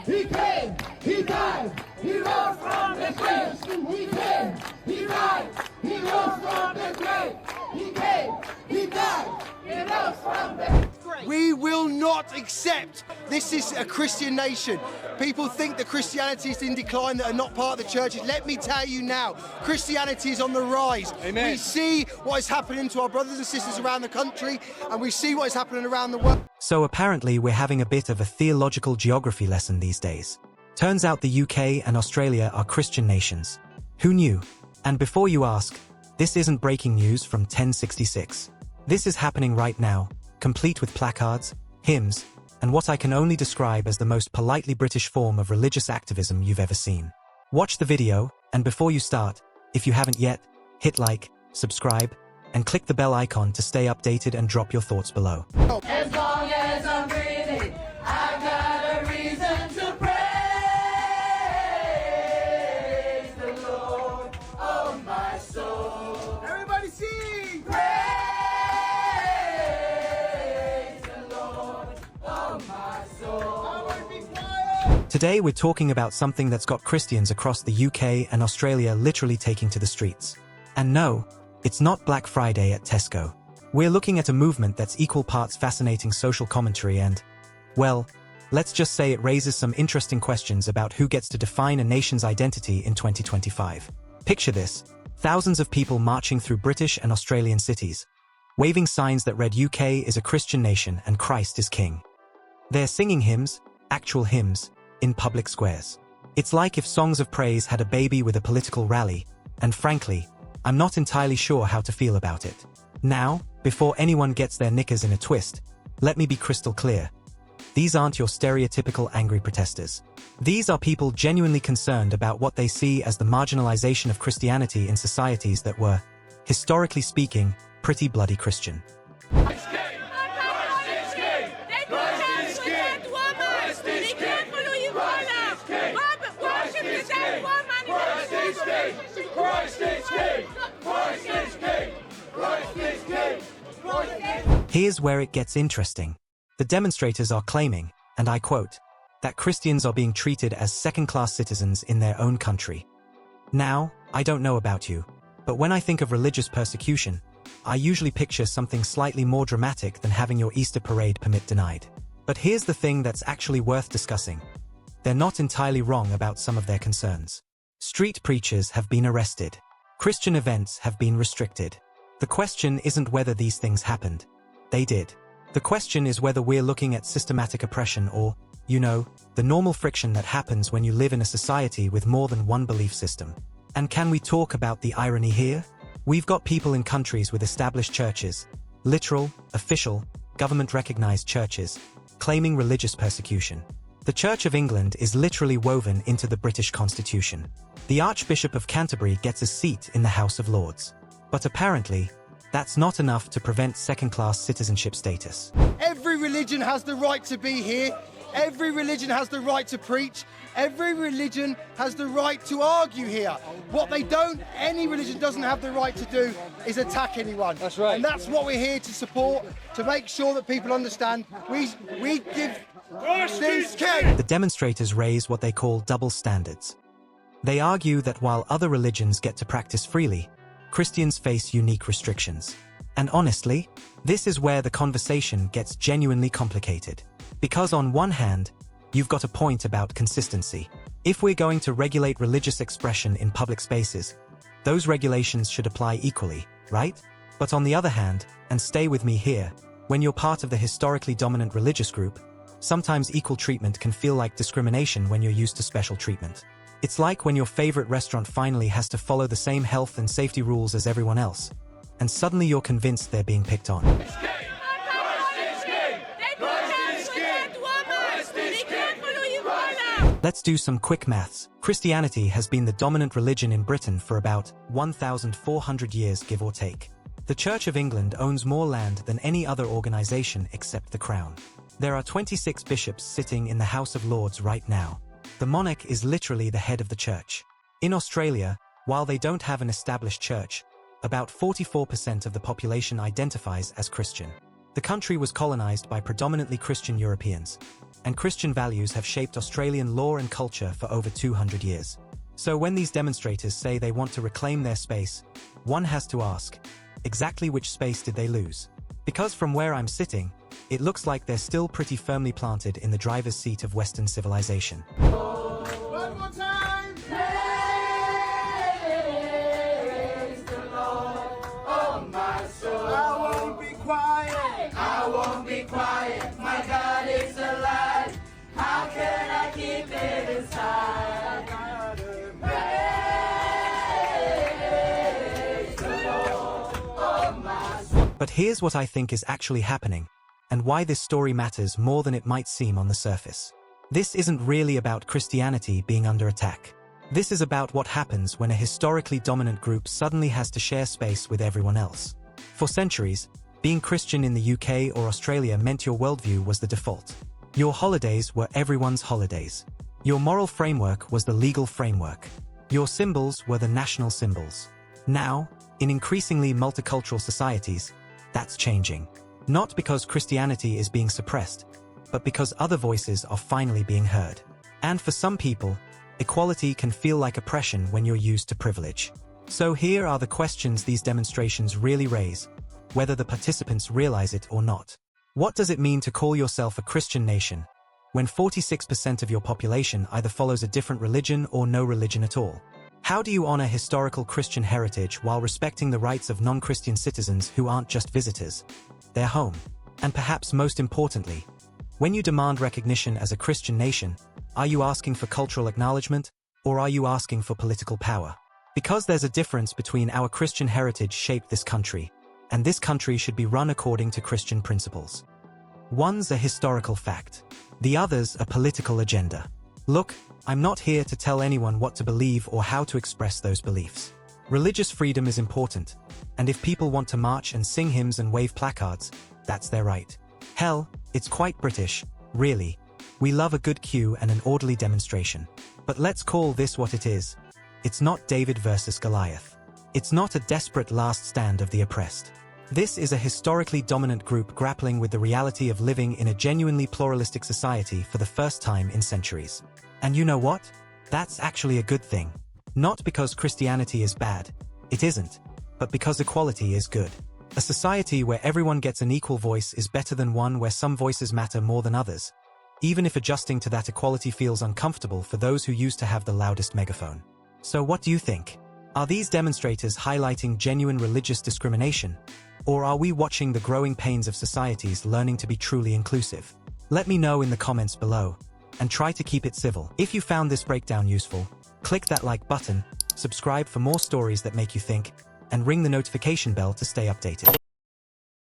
He came, he died, he rose from the grave. He came, he died, he rose from the grave. He came, he died, he rose from the grave. We will not accept. This is a Christian nation. People think that Christianity is in decline, that are not part of the churches. Let me tell you now, Christianity is on the rise. Amen. We see what is happening to our brothers and sisters around the country, and we see what is happening around the world. So apparently we're having a bit of a theological geography lesson these days. Turns out the UK and Australia are Christian nations. Who knew? And before you ask, this isn't breaking news from 1066. This is happening right now, complete with placards, hymns, and what I can only describe as the most politely British form of religious activism you've ever seen. Watch the video, and before you start, if you haven't yet, hit like, subscribe, and click the bell icon to stay updated and drop your thoughts below. As long as I'm breathing, I've got a reason to praise the Lord, oh my soul. Everybody sing! Praise the Lord, oh my soul. I won't be quiet! Today we're talking about something that's got Christians across the UK and Australia literally taking to the streets. And no, it's not Black Friday at Tesco. We're looking at a movement that's equal parts fascinating social commentary and, well, let's just say it raises some interesting questions about who gets to define a nation's identity in 2025. Picture this: thousands of people marching through British and Australian cities, waving signs that read UK is a Christian nation and Christ is King. They're singing hymns, actual hymns, in public squares. It's like if Songs of Praise had a baby with a political rally, and frankly, I'm not entirely sure how to feel about it. Now, before anyone gets their knickers in a twist, let me be crystal clear. These aren't your stereotypical angry protesters. These are people genuinely concerned about what they see as the marginalization of Christianity in societies that were, historically speaking, pretty bloody Christian. Here's where it gets interesting. The demonstrators are claiming, and I quote, that Christians are being treated as second-class citizens in their own country. Now, I don't know about you, but when I think of religious persecution, I usually picture something slightly more dramatic than having your Easter parade permit denied. But here's the thing that's actually worth discussing. They're not entirely wrong about some of their concerns. Street preachers have been arrested. Christian events have been restricted. The question isn't whether these things happened. They did. The question is whether we're looking at systematic oppression or, you know, the normal friction that happens when you live in a society with more than one belief system. And can we talk about the irony here? We've got people in countries with established churches, literal, official, government-recognized churches, claiming religious persecution. The Church of England is literally woven into the British Constitution. The Archbishop of Canterbury gets a seat in the House of Lords. But apparently, that's not enough to prevent second-class citizenship status. Every religion has the right to be here. Every religion has the right to preach. Every religion has the right to argue here. What any religion doesn't have the right to do is attack anyone. That's right. And that's what we're here to support, to make sure that people understand we give this king. The demonstrators raise what they call double standards. They argue that while other religions get to practice freely, Christians face unique restrictions. And honestly, this is where the conversation gets genuinely complicated. Because on one hand, you've got a point about consistency. If we're going to regulate religious expression in public spaces, those regulations should apply equally, right? But on the other hand, and stay with me here, when you're part of the historically dominant religious group, sometimes equal treatment can feel like discrimination when you're used to special treatment. It's like when your favorite restaurant finally has to follow the same health and safety rules as everyone else, and suddenly you're convinced they're being picked on. Let's do some quick maths. Christianity has been the dominant religion in Britain for about 1,400 years, give or take. The Church of England owns more land than any other organization except the Crown. There are 26 bishops sitting in the House of Lords right now. The monarch is literally the head of the church. In Australia, while they don't have an established church, about 44% of the population identifies as Christian. The country was colonized by predominantly Christian Europeans. and Christian values have shaped Australian law and culture for over 200 years. So when these demonstrators say they want to reclaim their space, one has to ask, exactly which space did they lose? Because from where I'm sitting, it looks like they're still pretty firmly planted in the driver's seat of Western civilization. One more time. Praise the Lord, oh my soul. I won't be quiet. I won't be quiet. My God is alive. How can I keep it inside? Praise the Lord, oh my soul. But here's what I think is actually happening, and why this story matters more than it might seem on the surface. This isn't really about Christianity being under attack. This is about what happens when a historically dominant group suddenly has to share space with everyone else. For centuries, being Christian in the UK or Australia meant your worldview was the default. Your holidays were everyone's holidays. Your moral framework was the legal framework. Your symbols were the national symbols. Now, in increasingly multicultural societies, that's changing. Not because Christianity is being suppressed, but because other voices are finally being heard. And for some people, equality can feel like oppression when you're used to privilege. So here are the questions these demonstrations really raise, whether the participants realize it or not. What does it mean to call yourself a Christian nation, when 46% of your population either follows a different religion or no religion at all? How do you honor historical Christian heritage while respecting the rights of non-Christian citizens who aren't just visitors? They're home. And perhaps most importantly, when you demand recognition as a Christian nation, are you asking for cultural acknowledgement, or are you asking for political power? Because there's a difference between our Christian heritage shaped this country, and this country should be run according to Christian principles. One's a historical fact, the other's a political agenda. Look, I'm not here to tell anyone what to believe or how to express those beliefs. Religious freedom is important, and if people want to march and sing hymns and wave placards, that's their right. Hell, it's quite British, really. We love a good queue and an orderly demonstration. But let's call this what it is. It's not David versus Goliath. It's not a desperate last stand of the oppressed. This is a historically dominant group grappling with the reality of living in a genuinely pluralistic society for the first time in centuries. And you know what? That's actually a good thing. Not because Christianity is bad. It isn't. But because equality is good. A society where everyone gets an equal voice is better than one where some voices matter more than others, even if adjusting to that equality feels uncomfortable for those who used to have the loudest megaphone. So what do you think? Are these demonstrators highlighting genuine religious discrimination? Or are we watching the growing pains of societies learning to be truly inclusive? Let me know in the comments below, and try to keep it civil. If you found this breakdown useful, click that like button, subscribe for more stories that make you think, and ring the notification bell to stay updated.